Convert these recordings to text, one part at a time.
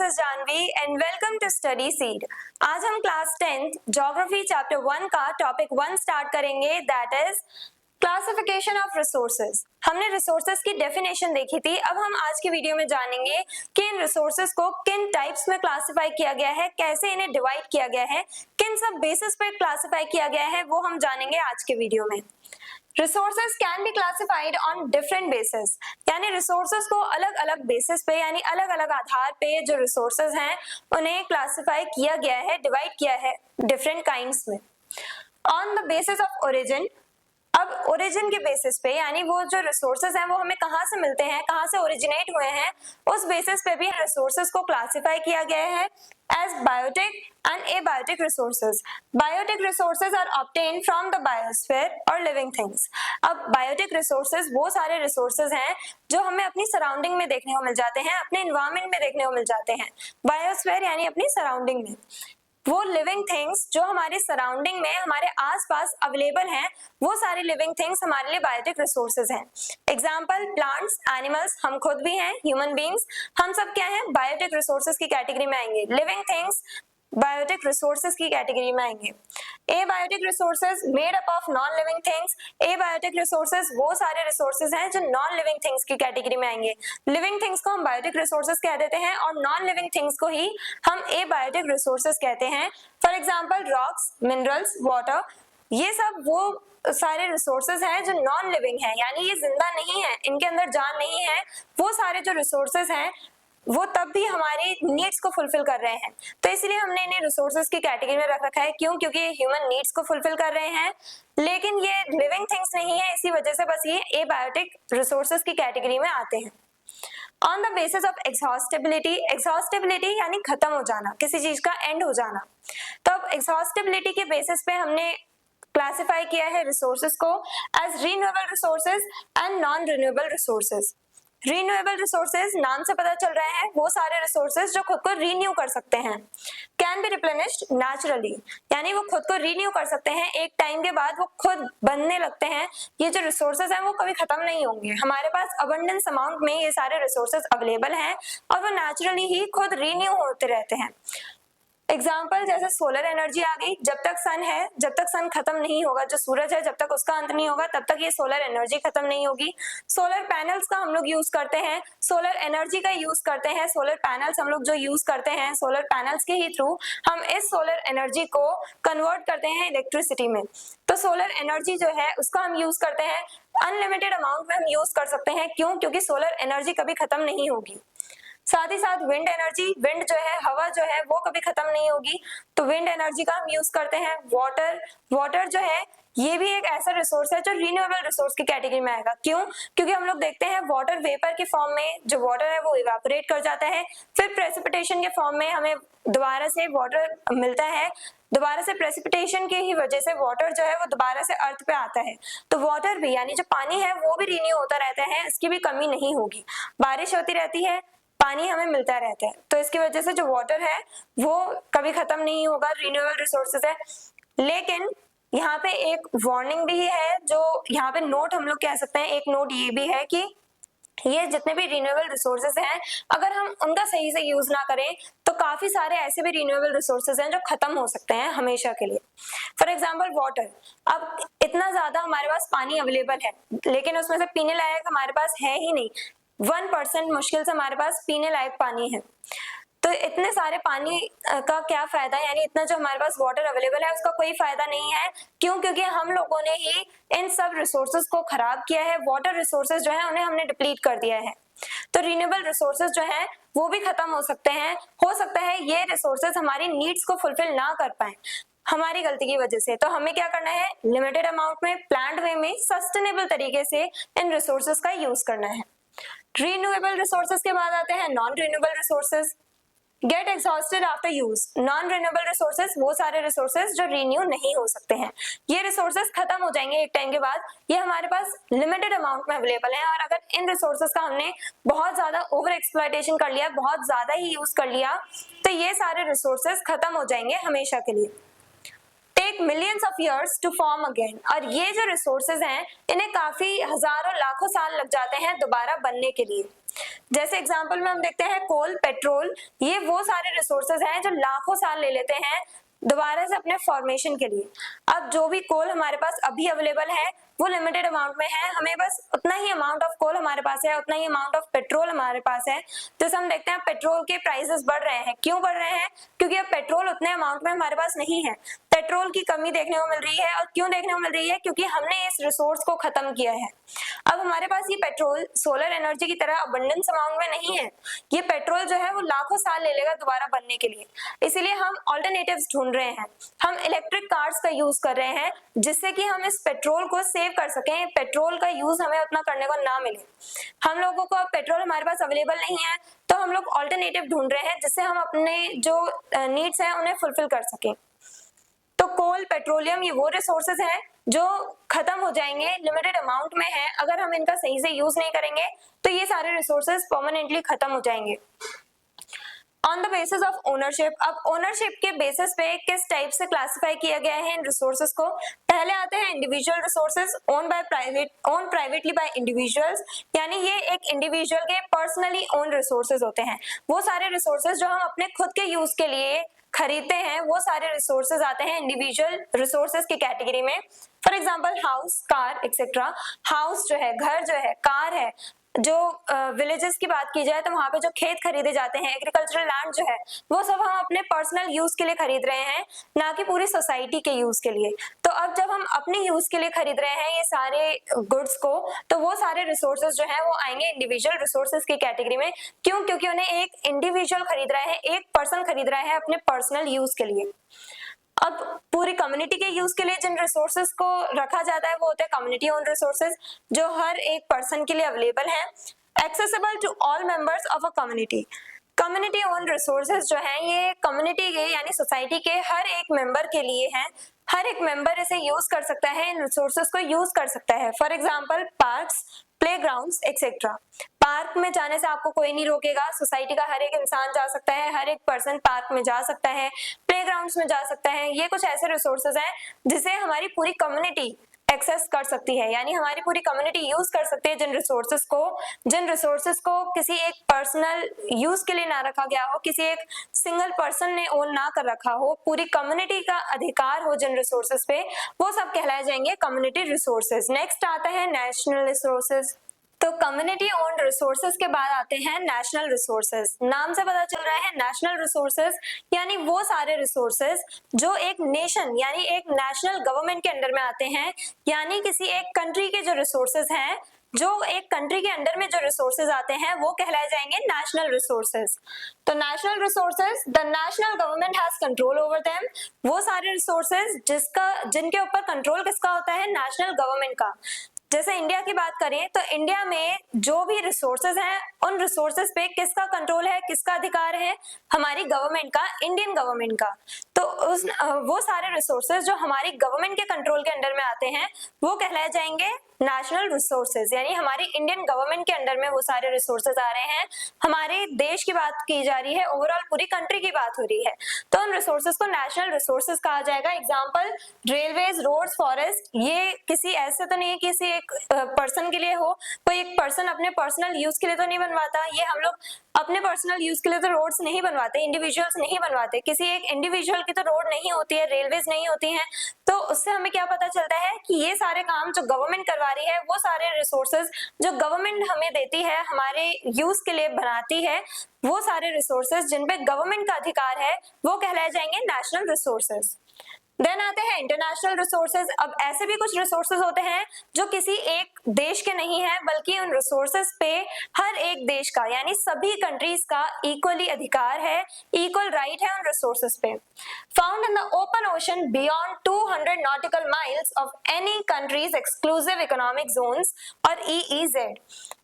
is Janvi and welcome to Study Seed. आज हम class 10th geography chapter 1 का topic 1 start करेंगे, that is classification of resources. हमने resources की definition देखी थी। अब हम आज की वीडियो में जानेंगे कि इन रिसोर्सेज को किन टाइप्स में क्लासिफाई किया गया है, कैसे इन्हें डिवाइड किया गया है, किन सब बेसिस पे क्लासिफाई किया गया है, वो हम जानेंगे आज के वीडियो में। Resources can be classified on different basis, यानी रिसोर्सेज को अलग अलग बेसिस पे यानी अलग अलग आधार पे जो रिसोर्सेज हैं उन्हें क्लासिफाई किया गया है, डिवाइड किया है डिफरेंट काइंड्स में। On the basis of origin, अब ओरिजिन के बेसिस पे यानी वो जो रिसोर्सेज हैं वो हमें कहाँ से मिलते हैं, कहाँ से ओरिजिनेट हुए हैं, उस बेसिस पे भी रिसोर्सेज को क्लासिफाई किया गया है as biotic and abiotic resources. Biotic resources are obtained from the biosphere और लिविंग थिंग्स। अब बायोटिक रिसोर्सेज वो सारे रिसोर्सेज हैं जो हमें अपनी सराउंडिंग में देखने को मिल जाते हैं, अपने एनवायरनमेंट में देखने को मिल जाते हैं। बायोस्फीयर यानी अपनी सराउंडिंग में, वो लिविंग थिंग्स जो हमारे सराउंडिंग में हमारे आसपास अवेलेबल हैं, वो सारी लिविंग थिंग्स हमारे लिए बायोटिक रिसोर्सेज हैं। एग्जांपल प्लांट्स, एनिमल्स, हम खुद भी हैं, ह्यूमन बीइंग्स, हम सब क्या हैं, बायोटिक रिसोर्सेज की कैटेगरी में आएंगे। लिविंग थिंग्स बायोटिक रिसोर्सेज की कैटेगरी में आएंगे। Abiotic resources made up of non living things. Abiotic resources वो सारे रिसोर्सेज हैं जो नॉन लिविंग थिंग्स की कैटेगरी में आएंगे। लिविंग थिंग्स को हम बायोटिक रिसोर्सेज कह देते हैं और नॉन लिविंग थिंग्स को ही हम एबायोटिक रिसोर्सेज कहते हैं। For example rocks, minerals, water, ये सब वो सारे रिसोर्सेज हैं जो नॉन लिविंग हैं, यानी ये जिंदा नहीं है, इनके अंदर जान नहीं है। वो सारे जो रिसोर्सेज हैं वो तब भी हमारी नीड्स को फुलफिल कर रहे हैं, तो इसलिए हमने इन्हें रिसोर्सेज की कैटेगरी में रख रखा है। क्यों? क्योंकि ये ह्यूमन नीड्स को फुलफिल कर रहे हैं, लेकिन ये लिविंग थिंग्स नहीं है, इसी वजह से बस ये एबायोटिक रिसोर्सेज की कैटेगरी में आते हैं। On the basis of exhaustibility, exhaustibility यानी खत्म हो जाना, किसी चीज का एंड हो जाना। तो अब एग्जॉस्टिबिलिटी के बेसिस पे हमने क्लासिफाई किया है रिसोर्सेज को as renewable resources and non renewable resources. Renewable resources नाम से पता चल रहा है वो सारे रिसोर्सेज जो खुद को रीन्यू कर सकते हैं। कैन बी रिप्लेनिश्ड नेचुरली, यानी वो खुद को रीन्यू कर सकते हैं, एक टाइम के बाद वो खुद बनने लगते हैं। ये जो रिसोर्सेज हैं वो कभी खत्म नहीं होंगे, हमारे पास अबंडेंस अमाउंट में ये सारे रिसोर्सेज अवेलेबल हैं और वो नेचुरली ही खुद रीन्यू होते रहते हैं। एग्जाम्पल जैसे सोलर एनर्जी आ गई, जब तक सन है, जब तक सन खत्म नहीं होगा, जो सूरज है जब तक उसका अंत नहीं होगा तब तक ये सोलर एनर्जी खत्म नहीं होगी। सोलर पैनल्स का हम लोग यूज करते हैं, सोलर एनर्जी का यूज करते हैं। सोलर पैनल्स हम लोग जो यूज करते हैं, सोलर पैनल्स के ही थ्रू हम इस सोलर एनर्जी को कन्वर्ट करते हैं इलेक्ट्रिसिटी में। तो सोलर एनर्जी जो है उसका हम यूज करते हैं, अनलिमिटेड अमाउंट में हम यूज कर सकते हैं। क्यों? क्योंकि सोलर एनर्जी कभी खत्म नहीं होगी। साथ ही साथ विंड एनर्जी, विंड जो है, हवा जो है वो कभी खत्म नहीं होगी, तो विंड एनर्जी का हम यूज करते हैं। वाटर, वाटर जो है ये भी एक ऐसा रिसोर्स है जो रिन्यूएबल रिसोर्स की कैटेगरी में आएगा। क्यों? क्योंकि हम लोग देखते हैं वाटर वेपर के फॉर्म में जो वाटर है वो इवेपोरेट कर जाता है, फिर प्रेसिपिटेशन के फॉर्म में हमें दोबारा से वाटर मिलता है, दोबारा से प्रेसिपिटेशन की ही वजह से वाटर जो है वो दोबारा से अर्थ पे आता है। तो वाटर भी यानी जो पानी है वो भी रिन्यू होता रहता है, इसकी भी कमी नहीं होगी। बारिश होती रहती है, पानी हमें मिलता रहता है, तो इसकी वजह से जो वाटर है वो कभी खत्म नहीं होगा, रिन्यूएबल रिसोर्सेज है। लेकिन यहाँ पे एक वार्निंग भी है, जो यहाँ पे नोट हम लोग कह सकते हैं, एक नोट ये भी है कि ये जितने भी रिन्यूएबल रिसोर्सेज हैं अगर हम उनका सही से यूज ना करें तो काफी सारे ऐसे भी रिन्यूएबल रिसोर्सेज हैं जो खत्म हो सकते हैं हमेशा के लिए। फॉर एग्जांपल वाटर, अब इतना ज्यादा हमारे पास पानी अवेलेबल है लेकिन उसमें से पीने लायक हमारे पास है ही नहीं, 1% मुश्किल से हमारे पास पीने लायक पानी है। तो इतने सारे पानी का क्या फायदा, यानी इतना जो हमारे पास वाटर अवेलेबल है उसका कोई फायदा नहीं है। क्यों? क्योंकि हम लोगों ने ही इन सब रिसोर्सेज को खराब किया है, वाटर रिसोर्सेज जो है उन्हें हमने डिप्लीट कर दिया है। तो रिन्यूएबल रिसोर्सेज जो है वो भी खत्म हो सकते हैं, हो सकता है ये रिसोर्सेज हमारी नीड्स को फुलफिल ना कर पाए हमारी गलती की वजह से। तो हमें क्या करना है, लिमिटेड अमाउंट में, प्लान्ड वे में, सस्टेनेबल तरीके से इन रिसोर्सेज का यूज करना है। रिन्यूएबल रिसोर्सेज के बाद आते हैं non renewable resources. Get exhausted after use, non renewable resources वो सारे रिसोर्सेज जो रिन्यू नहीं हो सकते हैं, ये रिसोर्सेज खत्म हो जाएंगे एक टाइम के बाद, ये हमारे पास लिमिटेड अमाउंट में अवेलेबल है और अगर इन रिसोर्सेज का हमने बहुत ज्यादा ओवर एक्सप्लॉयटेशन कर लिया, बहुत ज्यादा ही यूज कर लिया, तो ये सारे रिसोर्सेज खत्म हो जाएंगे हमेशा के लिए। Take millions of years to form again, और ये जो रिसोर्सेज हैं इन्हें काफी हजारों लाखों साल लग जाते हैं दोबारा बनने के लिए। जैसे एग्जांपल में हम देखते हैं कोल, पेट्रोल, ये वो सारे रिसोर्सेज हैं जो लाखों साल ले लेते हैं दोबारा से अपने फॉर्मेशन के लिए। अब जो भी कोल हमारे पास अभी अवेलेबल है वो लिमिटेड अमाउंट में है, हमें बस उतना ही अमाउंट ऑफ कोल हमारे पास है, उतना ही अमाउंट ऑफ पेट्रोल हमारे पास है। जैसे हम देखते हैं पेट्रोल के प्राइसेस बढ़ रहे हैं, क्यों बढ़ रहे हैं? क्योंकि अब पेट्रोल उतने अमाउंट में हमारे पास नहीं है, पेट्रोल की कमी देखने को मिल रही है। और क्यों देखने को मिल रही है? क्योंकि हमने इस रिसोर्स को खत्म किया है। अब हमारे पास ये पेट्रोल सोलर एनर्जी की तरह अबंडेंस अमाउंट में नहीं है, ये पेट्रोल जो है वो लाखों साल ले लेगा दोबारा बनने के लिए। इसीलिए हम ऑल्टरनेटिव्स ढूंढ रहे हैं, हम इलेक्ट्रिक कार्स का यूज कर रहे हैं जिससे कि हम इस पेट्रोल को सेव कर सकें, पेट्रोल का यूज हमें उतना करने को ना मिले। हम लोगों को अब पेट्रोल हमारे पास अवेलेबल नहीं है तो हम लोग ऑल्टरनेटिव ढूंढ रहे हैं जिससे हम अपने जो नीड्स हैं उन्हें फुलफिल कर सकें। तो कोल, पेट्रोलियम, ये वो रिसोर्सेज हैं जो खत्म हो जाएंगे, लिमिटेड अमाउंट में है, अगर हम इनका सही से यूज नहीं करेंगे तो ये सारे रिसोर्सेज परमानेंटली खत्म हो जाएंगे। On the basis of ownership, अब ओनरशिप के बेसिस पे किस टाइप से क्लासिफाई किया गया है इन रिसोर्सेज को? पहले आते हैं individual resources own privately bye individuals, यानी ये एक इंडिविजुअल के पर्सनली ओन रिसोर्सेज होते हैं। वो सारे रिसोर्सेज जो हम अपने खुद के यूज के लिए खरीदते हैं वो सारे रिसोर्सेज आते हैं इंडिविजुअल रिसोर्सेज की कैटेगरी में। For example house, car etcetera. House जो है, घर जो है, कार है, जो विलेजेस की बात की जाए तो वहां पे जो खेत खरीदे जाते हैं, एग्रीकल्चरल लैंड जो है, वो सब हम अपने पर्सनल यूज के लिए खरीद रहे हैं, ना कि पूरी सोसाइटी के यूज के लिए। तो अब जब हम अपने यूज के लिए खरीद रहे हैं ये सारे गुड्स को, तो वो सारे रिसोर्सेज जो है वो आएंगे इंडिविजुअल रिसोर्सेज की कैटेगरी में। क्यों? क्योंकि उन्हें एक इंडिविजुअल खरीद रहा है, एक पर्सन खरीद रहा है अपने पर्सनल यूज के लिए। अब पूरी कम्युनिटी के यूज के लिए जिन रिसोर्सेज को रखा जाता है वो होते हैं कम्युनिटी ओन रिसोर्सेज, जो हर एक पर्सन के लिए अवेलेबल है, accessible to all members of a community. Community owned resources जो है ये कम्युनिटी के यानी सोसाइटी के हर एक मेंबर के लिए है, हर एक मेंबर इसे यूज कर सकता है, इन रिसोर्सेज को यूज कर सकता है। For example parks, playgrounds etcetera. Park में जाने से आपको कोई नहीं रोकेगा, सोसाइटी का हर एक इंसान जा सकता है, हर एक पर्सन पार्क में जा सकता है, प्लेग्राउंड्स में जा सकता है। ये कुछ ऐसे रिसोर्सेज हैं जिसे हमारी पूरी कम्युनिटी एक्सेस कर सकती है, यानी हमारी पूरी कम्युनिटी यूज कर सकती है जिन रिसोर्सेज को किसी एक पर्सनल यूज के लिए ना रखा गया हो, किसी एक सिंगल पर्सन ने ओन ना कर रखा हो, पूरी कम्युनिटी का अधिकार हो जिन रिसोर्सेज पे, वो सब कहलाए जाएंगे कम्युनिटी रिसोर्सेज। नेक्स्ट आता है नेशनल रिसोर्सेज। तो कम्युनिटी ओन्ड रिसोर्सेज के बाद आते हैं नेशनल रिसोर्सेज। नाम से पता चल रहा है नेशनल रिसोर्सेज यानी वो सारे रिसोर्सेज जो एक नेशन यानी एक नेशनल गवर्नमेंट के अंडर में आते हैं, यानी किसी एक कंट्री के जो रिसोर्सेज हैं, जो एक कंट्री के अंडर में जो रिसोर्सेज आते हैं वो कहलाए जाएंगे नेशनल रिसोर्सेज। तो national resources, the national government has control over them. वो सारे रिसोर्सेज जिनके ऊपर कंट्रोल किसका होता है? नेशनल गवर्नमेंट का। जैसे इंडिया की बात करें तो इंडिया में जो भी रिसोर्सेज हैं उन रिसोर्सेज पे किसका कंट्रोल है, किसका अधिकार है? हमारी गवर्नमेंट का, इंडियन गवर्नमेंट का। तो वो सारे रिसोर्सेज जो हमारी गवर्नमेंट के कंट्रोल के अंडर में आते हैं वो कहलाए जाएंगे नेशनल रिसोर्सेज, यानी हमारी इंडियन गवर्नमेंट के अंडर में वो सारे रिसोर्सेज आ रहे हैं। हमारे देश की बात की जा रही है, ओवरऑल पूरी कंट्री की बात हो रही है, तो उन रिसोर्सेज को नेशनल रिसोर्सेज कहा जाएगा। एग्जांपल रेलवेज, रोड्स, फॉरेस्ट, ये किसी ऐसे तो नहीं है किसी एक पर्सन के लिए हो, कोई एक पर्सन अपने पर्सनल यूज के लिए तो नहीं बनवाता, ये हम लोग अपने पर्सनल यूज के लिए तो रोड्स नहीं बनवाते, इंडिविजुअल्स नहीं बनवाते, किसी एक इंडिविजुअल की तो रोड नहीं होती है, रेलवेज नहीं होती हैं। तो उससे हमें क्या पता चलता है कि ये सारे काम जो गवर्नमेंट करवा रही है, वो सारे रिसोर्सेज जो गवर्नमेंट हमें देती है, हमारे यूज के लिए बनाती है, वो सारे रिसोर्सेज जिन पे गवर्नमेंट का अधिकार है वो कहलाए जाएंगे नेशनल रिसोर्सेज। देन आते हैं इंटरनेशनल रिसोर्सेज। अब ऐसे भी कुछ रिसोर्सेज होते हैं जो किसी एक देश के नहीं है, बल्कि उन रिसोर्सेज पे हर एक देश का यानी सभी कंट्रीज का इक्वली अधिकार है, इक्वल राइट है उन रिसोर्सेज पे। Found in the open ocean beyond 200 nautical miles of any countries exclusive economic zones और EEZ।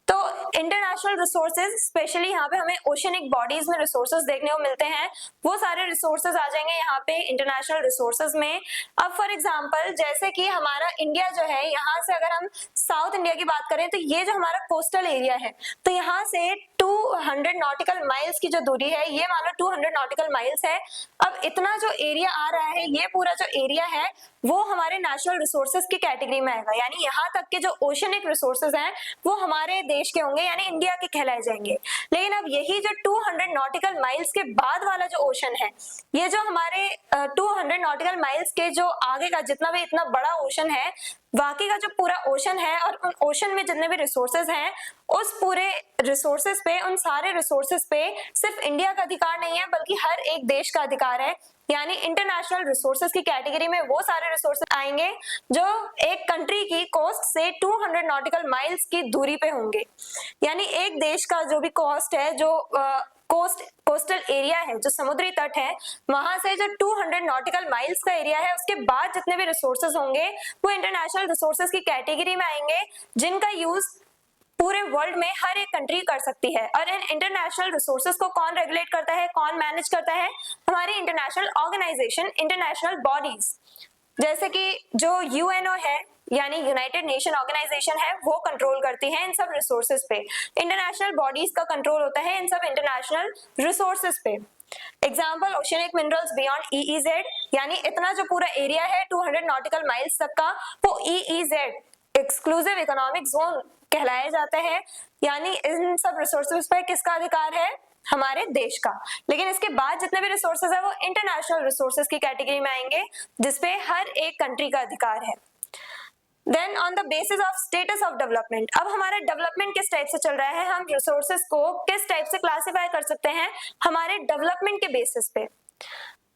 तो इंटरनेशनल रिसोर्सेज स्पेशली यहाँ पे हमें ओशनिक बॉडीज में रिसोर्सेज देखने को मिलते हैं, वो सारे रिसोर्सेज आ जाएंगे यहाँ पे इंटरनेशनल रिसोर्सेज में। अब फॉर एग्जांपल जैसे कि हमारा इंडिया जो है, यहाँ से अगर हम साउथ इंडिया की बात करें तो ये जो हमारा कोस्टल एरिया है, तो यहाँ से 200 नॉटिकल माइल्स की जो दूरी है, ये मान लो 200 नॉटिकल माइल्स है। अब इतना जो एरिया आ रहा है, ये पूरा जो एरिया है वो हमारे नेचुरल रिसोर्सेज की कैटेगरी में आएगा, यानी यहाँ तक के जो ओशनिक रिसोर्सेज हैं वो हमारे देश के होंगे, यानी इंडिया के कहलाए जाएंगे। लेकिन अब यही जो 200 नॉटिकल माइल्स के बाद वाला जो ओशन है, ये जो हमारे 200 नॉटिकल माइल्स के जो आगे का जितना भी इतना बड़ा ओशन है, बाकी का जो पूरा ओशन है और उन ओशन में जितने भी रिसोर्सेज हैं, उस पूरे रिसोर्सेज पे, उन सारे रिसोर्सेज पे सिर्फ इंडिया का अधिकार नहीं है बल्कि हर एक देश का अधिकार है। यानी इंटरनेशनल रिसोर्सेज की कैटेगरी में वो सारे रिसोर्सेज आएंगे जो एक कंट्री की कोस्ट से 200 नॉटिकल माइल्स की दूरी पे होंगे। यानी एक देश का जो भी कोस्ट है, जो कोस्टल एरिया है, जो समुद्री तट है, वहां से जो 200 नॉटिकल माइल्स का एरिया है, उसके बाद जितने भी रिसोर्सेज होंगे वो इंटरनेशनल रिसोर्सेज की कैटेगरी में आएंगे, जिनका यूज पूरे वर्ल्ड में हर एक कंट्री कर सकती है। और इन इंटरनेशनल रिसोर्सेज को कौन रेगुलेट करता है, कौन मैनेज करता है? हमारी इंटरनेशनल ऑर्गेनाइजेशन, इंटरनेशनल बॉडीज, जैसे कि जो यूएनओ है यानी यूनाइटेड नेशन ऑर्गेनाइजेशन है, वो कंट्रोल करती है इन सब रिसोर्सेज पे। इंटरनेशनल बॉडीज का कंट्रोल होता है इन सब इंटरनेशनल रिसोर्सेज पे। Example, oceanic minerals beyond EEZ, यानी इतना जो पूरा एरिया है 200 नॉटिकल माइल्स तक का, वो EEZ एक्सक्लूसिव इकोनॉमिक जोन कहलाया जाता है। यानी इन सब रिसोर्सेज पर किसका अधिकार है? हमारे देश का। लेकिन इसके बाद जितने भी रिसोर्सेज है वो इंटरनेशनल रिसोर्सेज की कैटेगरी में आएंगे, जिसपे हर एक कंट्री का अधिकार है। Then on the basis of status of development, अब हमारा डेवलपमेंट किस टाइप से चल रहा है, हम रिसोर्सेज को किस टाइप से क्लासिफाई कर सकते हैं? हमारे डेवलपमेंट के बेसिस पे।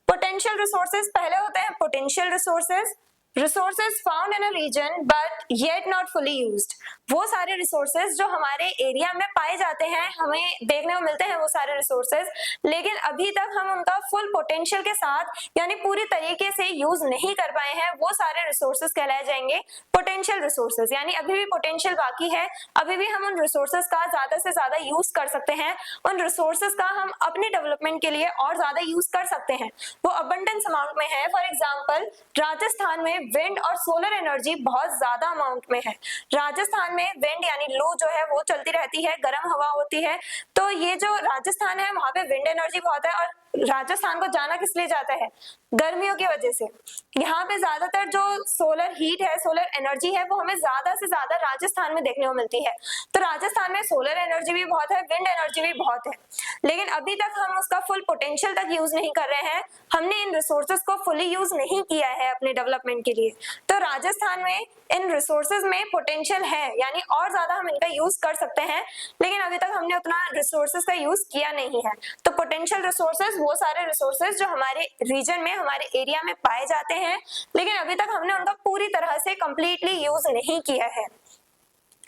पोटेंशियल रिसोर्सेज पहले होते हैं potential resources, resources found in a region but yet not fully used, वो सारे रिसोर्सेज जो हमारे एरिया में पाए जाते हैं, हमें देखने को मिलते हैं वो सारे रिसोर्सेज, लेकिन अभी तक हम उनका फुल पोटेंशियल के साथ यानी पूरी तरीके से यूज नहीं कर पाए हैं, वो सारे रिसोर्सेज कहलाए जाएंगे पोटेंशियल रिसोर्सेज। यानी अभी भी पोटेंशियल बाकी है, अभी भी हम उन रिसोर्सेज का ज्यादा से ज्यादा यूज कर सकते हैं, उन रिसोर्सेज का हम अपने डेवलपमेंट के लिए और ज्यादा यूज कर सकते हैं, वो अबंडेंस अमाउंट में है। फॉर एग्जाम्पल, राजस्थान में विंड और सोलर एनर्जी बहुत ज्यादा अमाउंट में है। राजस्थान में विंड यानी लू जो है वो चलती रहती है, गर्म हवा होती है, तो ये जो राजस्थान है वहां पे विंड एनर्जी बहुत है। और राजस्थान को जाना किस लिए जाता है? गर्मियों की वजह से। यहाँ पे ज्यादातर जो सोलर हीट है, सोलर एनर्जी है, वो हमें ज्यादा से ज्यादा राजस्थान में देखने को मिलती है। तो राजस्थान में सोलर एनर्जी भी बहुत है, विंड एनर्जी भी बहुत है, लेकिन अभी तक हम उसका फुल पोटेंशियल तक यूज नहीं कर रहे हैं, हमने इन रिसोर्सेज को फुली यूज नहीं किया है अपने डेवलपमेंट के लिए। तो राजस्थान में इन रिसोर्सेज में पोटेंशियल है, यानी और ज्यादा हम इनका यूज कर सकते हैं, लेकिन अभी तक हमने उतना रिसोर्सेज का यूज किया नहीं है। तो पोटेंशियल रिसोर्सेज वो सारे रिसोर्सेज जो हमारे रीजन में, हमारे एरिया में पाए जाते हैं, लेकिन अभी तक हमने उनका पूरी तरह से कंप्लीटली यूज नहीं किया है।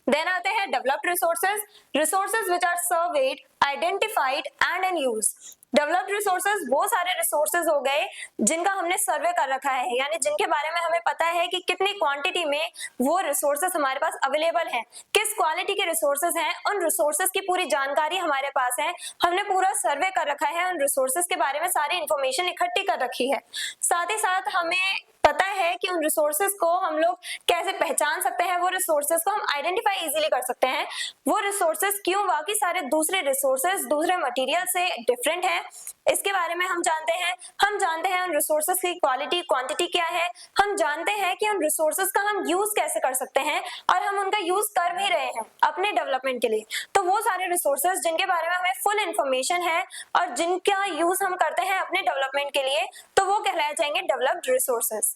देन आते हैं developed resources, resources which are surveyed, identified and in use. Developed resources वो सारे रिसोर्सेज हो गए जिनका हमने सर्वे कर रखा है, यानी जिनके बारे में हमें पता है कि कितनी क्वांटिटी में वो रिसोर्सेज हमारे पास अवेलेबल है, किस क्वालिटी के रिसोर्सेज हैं, उन रिसोर्सेज की पूरी जानकारी हमारे पास है, हमने पूरा सर्वे कर रखा है, उन रिसोर्सेज के बारे में सारी इंफॉर्मेशन इकट्ठी कर रखी है। साथ ही साथ हमें पता है कि उन रिसोर्सेज को हम लोग कैसे पहचान सकते हैं, वो रिसोर्सेज को हम आइडेंटिफाई इजीली कर सकते हैं, वो रिसोर्सेज क्यों बाकी सारे दूसरे रिसोर्सेज, दूसरे मटेरियल से डिफरेंट है, इसके बारे में हम जानते हैं। हम जानते हैं उन रिसोर्सेज की क्वालिटी, क्वांटिटी क्या है, हम जानते हैं कि उन रिसोर्सेज का हम यूज कैसे कर सकते हैं, और हम उनका यूज कर भी रहे हैं अपने डेवलपमेंट के लिए। तो वो सारे रिसोर्सेज जिनके बारे में हमें फुल इंफॉर्मेशन है और जिनका यूज हम करते हैं अपने डेवलपमेंट के लिए, तो वो कहलाए जाएंगे डेवलप्ड रिसोर्सेज।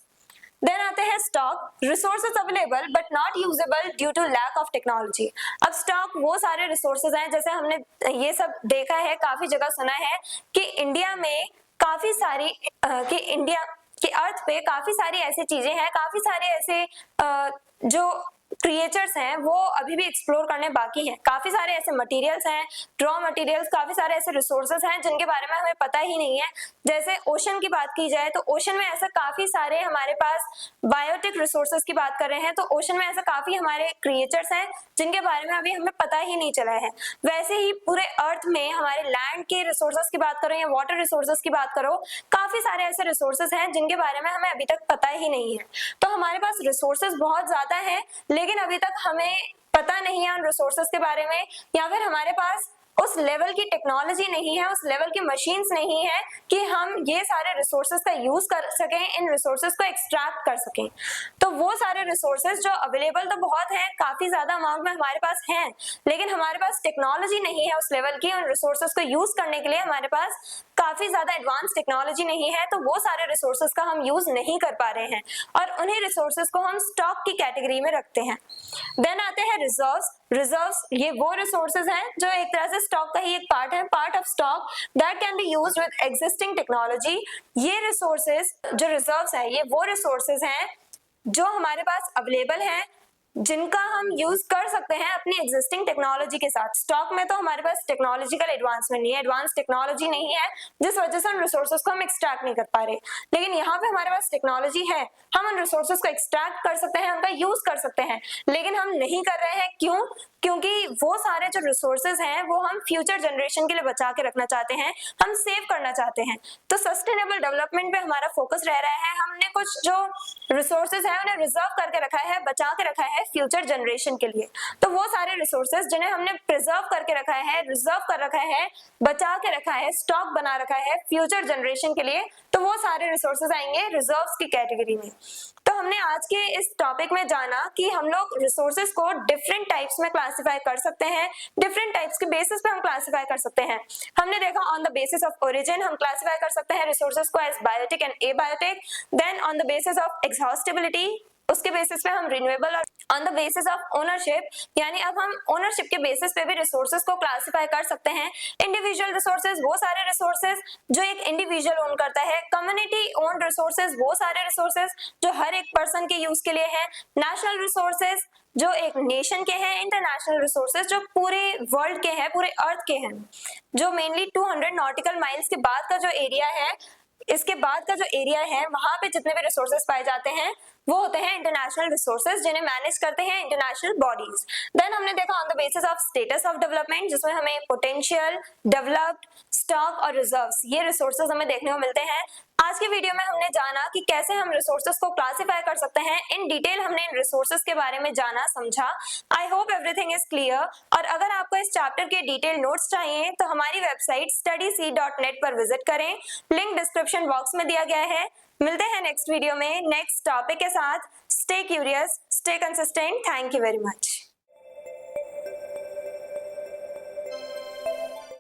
देन आते हैं stock, resources available but not usable due to lack of technology. अब स्टॉक वो सारे रिसोर्सेज हैं, जैसे हमने ये सब देखा है, काफी जगह सुना है कि इंडिया में काफी सारी कि इंडिया की अर्थ पे काफी सारी ऐसी चीजें हैं, काफी सारे ऐसे जो क्रिएचर्स हैं वो अभी भी एक्सप्लोर करने बाकी हैं, काफी सारे ऐसे मटेरियल्स हैं, रॉ मटेरियल्स, काफी सारे ऐसे रिसोर्सेज हैं जिनके बारे में हमें पता ही नहीं है। जैसे ओशन की बात की जाए तो ओशन में ऐसा काफी सारे हमारे पास बायोटिक रिसोर्सेज की बात कर रहे हैं, तो ओशन में ऐसा काफी हमारे क्रिएचर्स हैं जिनके बारे में अभी हमें पता ही नहीं चला है। वैसे ही पूरे अर्थ में हमारे लैंड के रिसोर्सेज की बात करो या वाटर रिसोर्सेज की बात करो, काफी सारे ऐसे रिसोर्सेज हैं जिनके बारे में हमें अभी तक पता ही नहीं है। तो हमारे पास रिसोर्सेज बहुत ज्यादा है, लेकिन अभी तक हमें पता नहीं है उन रिसोर्सेज के बारे में, या फिर हमारे पास उस लेवल की टेक्नोलॉजी नहीं है, उस लेवल की मशीन्स नहीं है कि हम ये सारे रिसोर्सेज का यूज कर सकें, इन रिसोर्सेज को एक्सट्रैक्ट कर सकें। तो वो सारे रिसोर्सेज जो अवेलेबल तो बहुत हैं, काफी ज्यादा अमाउंट में हमारे पास हैं, लेकिन हमारे पास टेक्नोलॉजी नहीं है उस लेवल की, उन रिसोर्सेज को यूज करने के लिए हमारे पास काफी ज्यादा एडवांस टेक्नोलॉजी नहीं है, तो वो सारे रिसोर्सेज का हम यूज नहीं कर पा रहे हैं और उन्हीं रिसोर्सेज को हम स्टॉक की कैटेगरी में रखते हैं। देन आते हैं रिजर्व्स। रिजर्व्स ये वो रिसोर्सेज हैं जो एक तरह से स्टॉक का ही एक पार्ट है, part of stock that can be used with existing technology. ये रिसोर्सेज जो रिजर्व्स है, ये वो रिसोर्सेज हैं जो हमारे पास अवेलेबल हैं, जिनका हम यूज कर सकते हैं अपनी एग्जिस्टिंग टेक्नोलॉजी के साथ। स्टॉक में तो हमारे पास टेक्नोलॉजिकल एडवांसमेंट नहीं है, एडवांस टेक्नोलॉजी नहीं है, जिस वजह से उन रिसोर्सेज को हम एक्सट्रैक्ट नहीं कर पा रहे, लेकिन यहाँ पे हमारे पास टेक्नोलॉजी है, हम उन रिसोर्सेज को एक्सट्रैक्ट कर सकते हैं, उनका यूज कर सकते हैं, लेकिन हम नहीं कर रहे हैं। क्यों? क्योंकि वो सारे जो रिसोर्सेज हैं वो हम फ्यूचर जनरेशन के लिए बचा के रखना चाहते हैं, हम सेव करना चाहते हैं। तो सस्टेनेबल डेवलपमेंट पे हमारा फोकस रह रहा है। हमने कुछ जो रिसोर्सेज हैं उन्हें रिजर्व करके रखा है, बचा के रखा है फ्यूचर जनरेशन के लिए। तो वो सारे रिसोर्सेज जिन्हें हमने प्रिजर्व करके रखा है, रिजर्व कर रखा है, बचा के रखा है, स्टॉक बना रखा है फ्यूचर जनरेशन के लिए, तो वो सारे रिसोर्सेज आएंगे रिजर्व्स की कैटेगरी में। तो हमने आज के इस टॉपिक में जाना कि हम लोग रिसोर्सेज को डिफरेंट टाइप्स में क्लासिफाई कर सकते हैं, डिफरेंट टाइप्स के बेसिस पे हम क्लासिफाई कर सकते हैं। हमने देखा on the basis of origin हम क्लासिफाई कर सकते हैं रिसोर्सेज को as biotic and abiotic, then on the basis of exhaustibility उसके बेसिस पे हम रिन्यूएबल, और on the basis of ownership यानी अब हम ओनरशिप के बेसिस पे भी रिसोर्सेज को क्लासिफाई कर सकते हैं। इंडिविजुअल रिसोर्सेज वो सारे रिसोर्सेज जो एक इंडिविजुअल ओन करता है, कम्युनिटी ओन्ड रिसोर्सेज वो सारे रिसोर्सेज जो हर एक पर्सन के यूज के लिए है, नेशनल रिसोर्सेज जो एक नेशन के हैं, इंटरनेशनल रिसोर्सेज जो पूरे वर्ल्ड के हैं, पूरे अर्थ के हैं, जो मेनली 200 नॉटिकल माइल्स के बाद का जो एरिया है, इसके बाद का जो एरिया है वहां पे जितने भी रिसोर्सेज पाए जाते हैं वो होते हैं इंटरनेशनल रिसोर्सेज, जिन्हें मैनेज करते हैं इंटरनेशनल बॉडीज। देन हमने देखा on the basis of status of development, जिसमें हमें पोटेंशियल, डेवलप्ड, स्टॉक और रिजर्व्स ये रिसोर्सेज हमें देखने को मिलते हैं। आज की वीडियो में हमने जाना कि कैसे हम रिसोर्सेज को क्लासिफाई कर सकते हैं। इन डिटेल हमने इन रिसोर्सेज के बारे में जाना, समझा। I hope everything is clear. और अगर आपको इस चैप्टर के डिटेल नोट्स चाहिए तो हमारी वेबसाइट studyseed.net पर विजिट करें, लिंक डिस्क्रिप्शन बॉक्स में दिया गया है। मिलते हैं नेक्स्ट वीडियो में नेक्स्ट टॉपिक के साथ। Stay curious, stay consistent. Thank you very much.